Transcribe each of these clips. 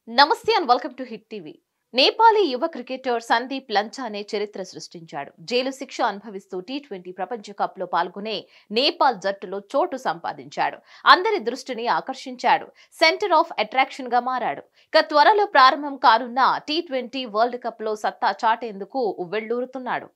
నమస్తే and welcome to hit TV. Nepali యువ cricketer Sandeep లంచానే చరిత్ర సృష్టించాడు. జైలు శిక్ష అనుభవిస్తూ టీ20 ప్రపంచ కప్ లో పాల్గొనే నేపాల్ జట్టులో చోటు సంపాదించాడు. అందరి దృష్టిని ఆకర్షించాడు. సెంటర్ ఆఫ్ అట్రాక్షన్ గా మారాడు. ఇక త్వరలో ప్రారంభం కానున్న టీ20 వరల్డ్ కప్ లో సత్తా చాటేందుకు ఉవ్వెళ్లూరుతున్నాడు.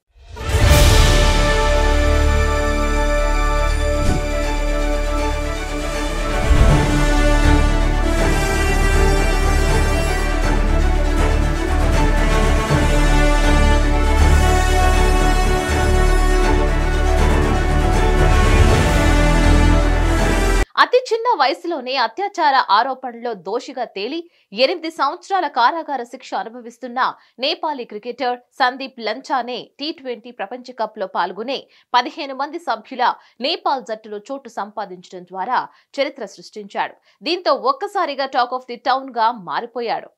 అతి చిన్న వయసులోనే అత్యాచార ఆరోపణలో దోషిగా తేలి 8 సంవత్సరాల కారాగార శిక్ష అనుభవిస్తున్న నేపాలీ క్రికెటర్ సందీప్ లంచానే టీ20 ప్రపంచ కప్ లో పాల్గొనే 15 మంది సభ్యుల నేపాల్ జట్టులో చోటు సంపాదించడం ద్వారా చరిత్ర సృష్టించాడు. దీంతో ఒక్కసారిగా టాక్ ఆఫ్ ది టౌన్ గా మారిపోయాడు.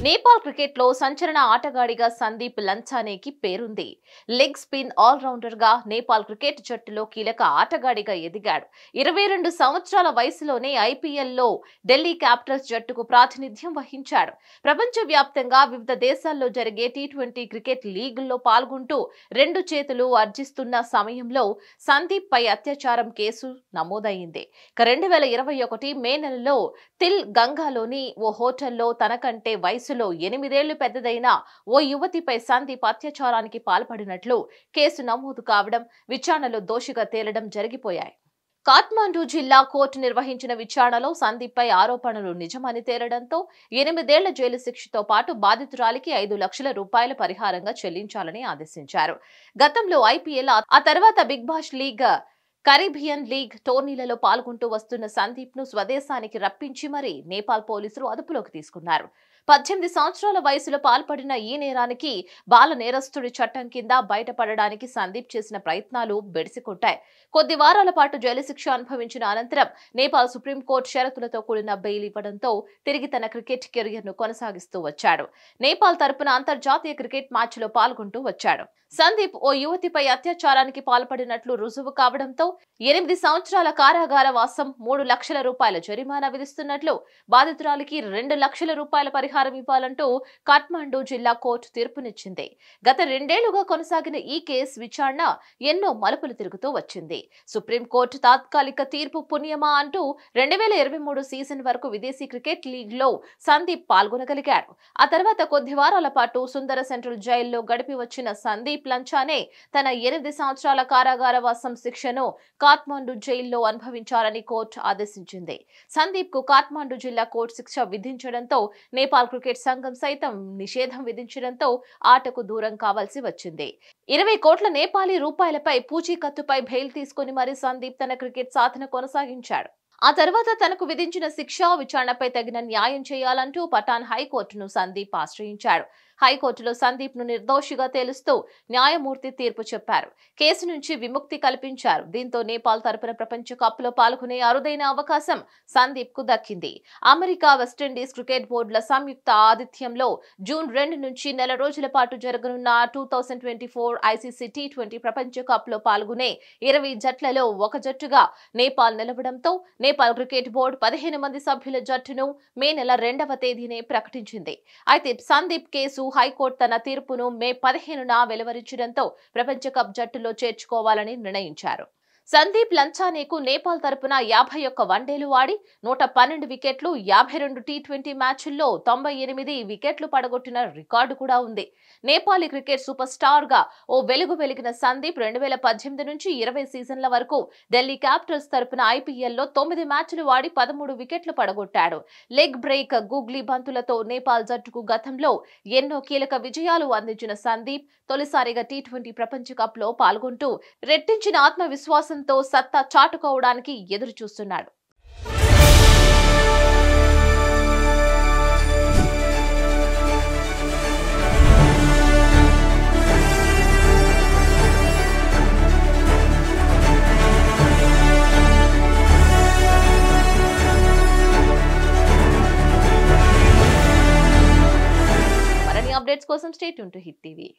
నేపాల్ క్రికెట్ లో సంచలన ఆటగాడిగా సందీప్ లంచానేకి పేరుంది. లెగ్ స్పిన్ ఆల్ రౌండర్ గా నేపాల్ క్రికెట్ జట్టులో కీలక ఆటగాడిగా ఎదిగాడు. 22 సంవత్సరాల వయసులోనే ఐపీఎల్ లో ఢిల్లీ క్యాపిటల్స్ జట్టుకు ప్రాతినిధ్యం వహించాడు. ప్రపంచ వ్యాప్తంగా వివిధ దేశాల్లో జరిగే టీ20 క్రికెట్ లీగుల్లో పాల్గొంటూ 2 చేతులు ఆర్జిస్తున్న సమయంలో సందీప్ పై అత్యాచారం కేసు నమోదైంది. 2021 మే నెలలో తిల్ గంగాలోని ఓ హోటల్లో తనకంటే వయసులో 8 ఏళ్లు పెద్దదైన ఓ యువతిపై సందీప్ అత్యాచారానికి పాల్పడినట్లు కేసు నమోదు కావడం, విచారణలో దోషిగా తేలడం జరిగిపోయాయి. కాఠ్మండూ జిల్లా కోర్టు నిర్వహించిన విచారణలో సందీప్ పై ఆరోపణలు నిజమని తేలడంతో 8 ఏళ్ల జైలు శిక్షతో పాటు బాధితురాలికి 5 లక్షల రూపాయల పరిహారంగా చెల్లించాలని ఆదేశించారు. గతంలో ఐపీఎల్, ఆ తర్వాత Big Bash League, Caribbean league టోర్నీలలో పాల్గొంటూ వస్తున్న సందీప్ ను స్వదేశానికి రప్పించి మరీ నేపాల్ పోలీసులు అదుపులోకి తీసుకున్నారు. 18 సంవత్సరాల వయసులో పాల్పడిన ఈ నేరానికి బాల నేరస్తుడి చట్టం కింద బయటపడడానికి సందీప్ చేసిన ప్రయత్నాలు బెడిసికొట్టాయి. కొద్ది వారాల పాటు జైలు శిక్ష అనుభవించిన అనంతరం నేపాల్ సుప్రీంకోర్టు షరతులతో కూడిన బెయిల్ ఇవ్వడంతో తిరిగి తన క్రికెట్ కెరియర్ ను కొనసాగిస్తూ వచ్చాడు. నేపాల్ తరపున అంతర్జాతీయ క్రికెట్ మ్యాచ్ లో పాల్గొంటూ వచ్చాడు. సందీప్ ఓ యువతిపై అత్యాచారానికి పాల్పడినట్లు రుజువు కావడంతో 8 సంవత్సరాల కారాగార వాసం, 3 లక్షల రూపాయల జరిమానా విధిస్తున్నట్లు, బాధితురాలికి 2 లక్షల రూపాయల పరిహారం ఇవ్వాలంటూ కాఠ్మండూ జిల్లా కోర్టు తీర్పునిచ్చింది. గత 2 ఏళ్లుగా కొనసాగిన ఈ కేసు విచారణ ఎన్నో మలుపులు తిరుగుతూ వచ్చింది. సుప్రీంకోర్టు తాత్కాలిక తీర్పు పుణ్యమా అంటూ 2023 సీజన్ వరకు విదేశీ క్రికెట్ లీగ్ లో సందీప్ పాల్గొనగలిగాడు. ఆ తర్వాత కొద్ది వారాల పాటు సుందర సెంట్రల్ జైల్లో గడిపి వచ్చిన సందీప్ లంచానే తన 8 సంవత్సరాల కారాగార వాసం శిక్షను కాఠ్మండూ జైల్లో అనుభవించాలని కోర్టు ఆదేశించింది. సందీప్ కు కాఠ్మండూ జిల్లా కోర్టు శిక్ష విధించడంతో నేపాల్ క్రికెట్ సంఘం సైతం నిషేధం విధించడంతో ఆటకు దూరం కావాల్సి వచ్చింది. 20 కోట్ల నేపాలీ రూపాయలపై పూచీకత్తుపై బెయిల్ తీసుకుని మరీ సందీప్ తన క్రికెట్ సాధన కొనసాగించాడు. ఆ తర్వాత తనకు విధించిన శిక్ష విచారణపై తగిన న్యాయం చేయాలంటూ పటాన్ హైకోర్టును సందీప్ ఆశ్రయించాడు. హైకోర్టులో సందీప్ ను నిర్దోషిగా తేలుస్తూ న్యాయమూర్తి తీర్పు చెప్పారు. కేసు నుంచి విముక్తి కల్పించారు. దీంతో నేపాల్ తరపున ప్రపంచ కప్ లో పాల్గొనే అరుదైన అవకాశం సందీప్ కు దక్కింది. అమెరికా, వెస్టిండీస్ క్రికెట్ బోర్డుల సంయుక్త ఆతిథ్యంలో జూన్ 2 నుంచి నెల రోజుల పాటు జరగనున్న 2024 ఐసీసీ టీ20 ప్రపంచ కప్ లో పాల్గొనే 20 జట్లలో ఒక జట్టుగా నేపాల్ నిలవడంతో నేపాల్ క్రికెట్ బోర్డు 15 మంది సభ్యుల జట్టును మే నెల 2వ తేదీనే ప్రకటించింది. అయితే సందీప్ కేసు హైకోర్టు తన తీర్పును మే 15న వెలువరించడంతో ప్రపంచ కప్ జట్టులో చేర్చుకోవాలని నిర్ణయించారు. సందీప్ లంచానేకు నేపాల్ తరపున 51 వన్డేలు ఆడి 112 వికెట్లు, 52 టీ20 మ్యాచ్ల్లో 98 వికెట్లు పడగొట్టిన రికార్డు కూడా ఉంది. నేపాలీ క్రికెట్ సూపర్ స్టార్ గా ఓ వెలిగిన సందీప్ 2018 నుంచి 20 సీజన్ల వరకు ఢిల్లీ క్యాపిటల్స్ తరపున ఐపీఎల్ లో 9 మ్యాచ్లు ఆడి 13 వికెట్లు పడగొట్టాడు. లెగ్ బ్రేక్, గూగ్లీ బంతులతో నేపాల్ జట్టుకు గతంలో ఎన్నో కీలక విజయాలు అందించిన సందీప్ తొలిసారిగా టీ20 ప్రపంచ కప్ లో పాల్గొంటూ రెట్టించిన ఆత్మవిశ్వాసంతో సత్తా చాటుకోవడానికి ఎదురు చూస్తున్నాడు. అప్డేట్స్ కోసం stay tune to hit TV.